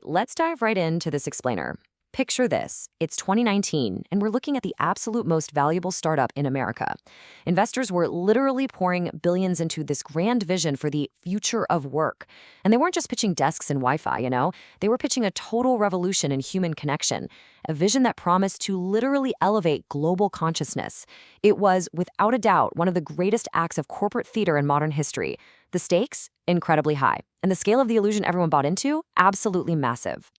Let's dive right into this explainer. Picture this. It's 2019, and we're looking at the absolute most valuable startup in America. Investors were literally pouring billions into this grand vision for the future of work. And they weren't just pitching desks and Wi-Fi. They were pitching a total revolution in human connection, a vision that promised to literally elevate global consciousness. It was, without a doubt, one of the greatest acts of corporate theater in modern history. The stakes? Incredibly high. And the scale of the illusion everyone bought into? Absolutely massive.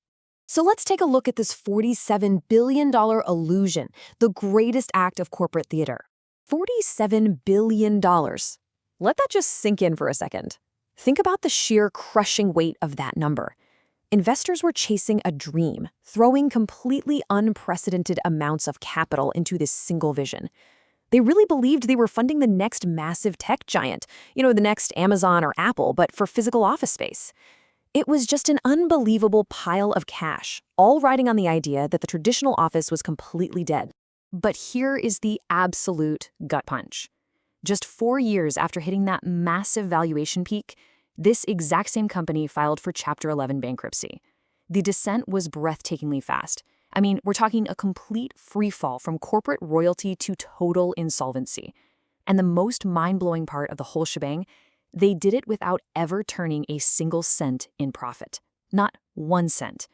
So let's take a look at this $47 billion illusion, the greatest act of corporate theater. $47 billion. Let that just sink in for a second. Think about the sheer crushing weight of that number. Investors were chasing a dream, throwing completely unprecedented amounts of capital into this single vision. They really believed they were funding the next massive tech giant, the next Amazon or Apple, but for physical office space. It was just an unbelievable pile of cash, all riding on the idea that the traditional office was completely dead. But here is the absolute gut punch. Just 4 years after hitting that massive valuation peak, this exact same company filed for Chapter 11 bankruptcy. The descent was breathtakingly fast. I mean, we're talking a complete free fall from corporate royalty to total insolvency. And the most mind-blowing part of the whole shebang, they did it without ever turning a single cent in profit. Not 1 cent.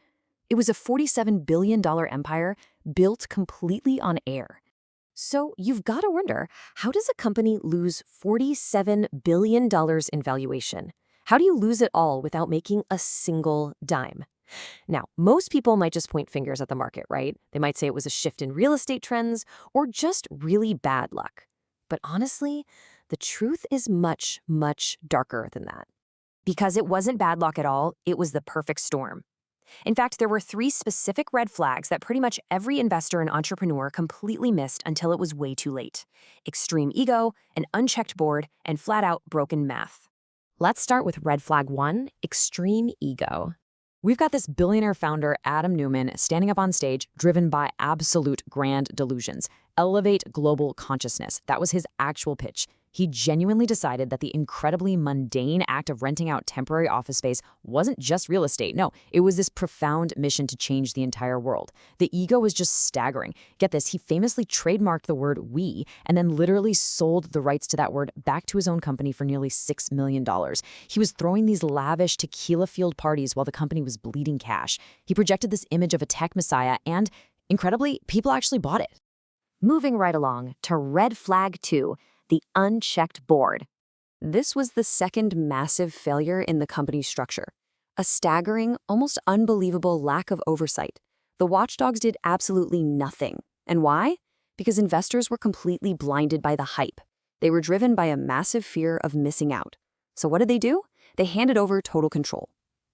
It was a $47 billion empire built completely on air. So you've got to wonder, how does a company lose $47 billion in valuation? How do you lose it all without making a single dime? Now, most people might just point fingers at the market, right? They might say it was a shift in real estate trends or just really bad luck. But honestly, the truth is much, much darker than that. Because it wasn't bad luck at all, it was the perfect storm. In fact, there were 3 specific red flags that pretty much every investor and entrepreneur completely missed until it was way too late. Extreme ego, an unchecked board, and flat-out broken math. Let's start with red flag 1, extreme ego. We've got this billionaire founder, Adam Neumann, standing up on stage, driven by absolute grand delusions. Elevate global consciousness. That was his actual pitch. He genuinely decided that the incredibly mundane act of renting out temporary office space wasn't just real estate. No, it was this profound mission to change the entire world. The ego was just staggering. Get this, he famously trademarked the word "we" and then literally sold the rights to that word back to his own company for nearly $6 million. He was throwing these lavish tequila-fueled parties while the company was bleeding cash. He projected this image of a tech messiah and, incredibly, people actually bought it. Moving right along to red flag 2, the unchecked board. This was the second massive failure in the company's structure. A staggering, almost unbelievable lack of oversight. The watchdogs did absolutely nothing. And why? Because investors were completely blinded by the hype. They were driven by a massive fear of missing out. So what did they do? They handed over total control.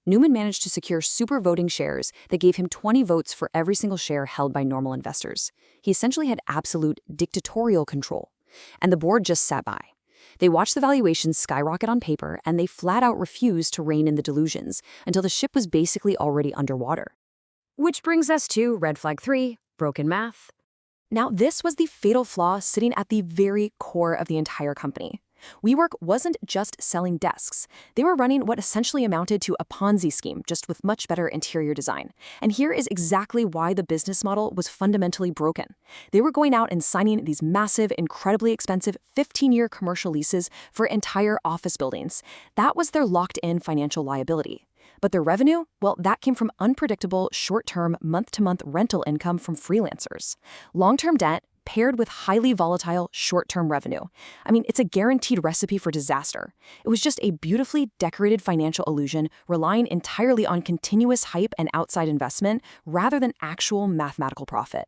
Neumann managed to secure super voting shares that gave him 20 votes for every single share held by normal investors. He essentially had absolute dictatorial control. And the board just sat by. They watched the valuations skyrocket on paper, and they flat out refused to rein in the delusions until the ship was basically already underwater. Which brings us to red flag 3, broken math. Now, this was the fatal flaw sitting at the very core of the entire company. WeWork wasn't just selling desks. They were running what essentially amounted to a Ponzi scheme, just with much better interior design. And here is exactly why the business model was fundamentally broken. They were going out and signing these massive, incredibly expensive 15-year commercial leases for entire office buildings. That was their locked-in financial liability. But their revenue, well, that came from unpredictable, short-term, month-to-month rental income from freelancers. Long-term debt paired with highly volatile short-term revenue. I mean, it's a guaranteed recipe for disaster. It was just a beautifully decorated financial illusion relying entirely on continuous hype and outside investment rather than actual mathematical profit.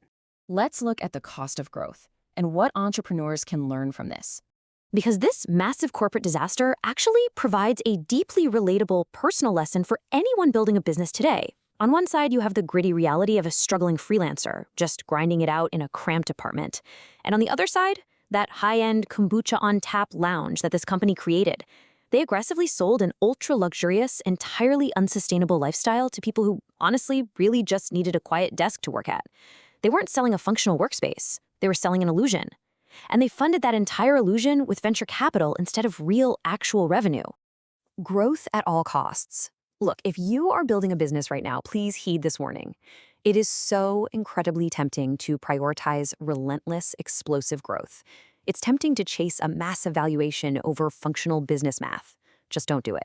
Let's look at the cost of growth and what entrepreneurs can learn from this. Because this massive corporate disaster actually provides a deeply relatable personal lesson for anyone building a business today. On one side, you have the gritty reality of a struggling freelancer, just grinding it out in a cramped apartment. And on the other side, that high-end kombucha on tap lounge that this company created. They aggressively sold an ultra-luxurious, entirely unsustainable lifestyle to people who honestly really just needed a quiet desk to work at. They weren't selling a functional workspace. They were selling an illusion. And they funded that entire illusion with venture capital instead of real, actual revenue. Growth at all costs. Look, if you are building a business right now, please heed this warning. It is so incredibly tempting to prioritize relentless, explosive growth. It's tempting to chase a massive valuation over functional business math. Just don't do it.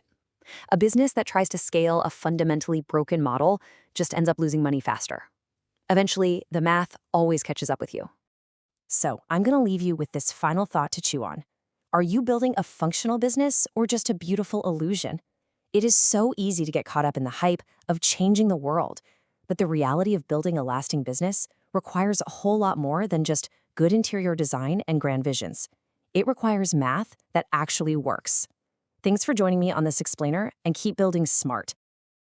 A business that tries to scale a fundamentally broken model just ends up losing money faster. Eventually, the math always catches up with you. So, I'm going to leave you with this final thought to chew on. Are you building a functional business or just a beautiful illusion? It is so easy to get caught up in the hype of changing the world, but the reality of building a lasting business requires a whole lot more than just good interior design and grand visions. It requires math that actually works. Thanks for joining me on this explainer, and keep building smart.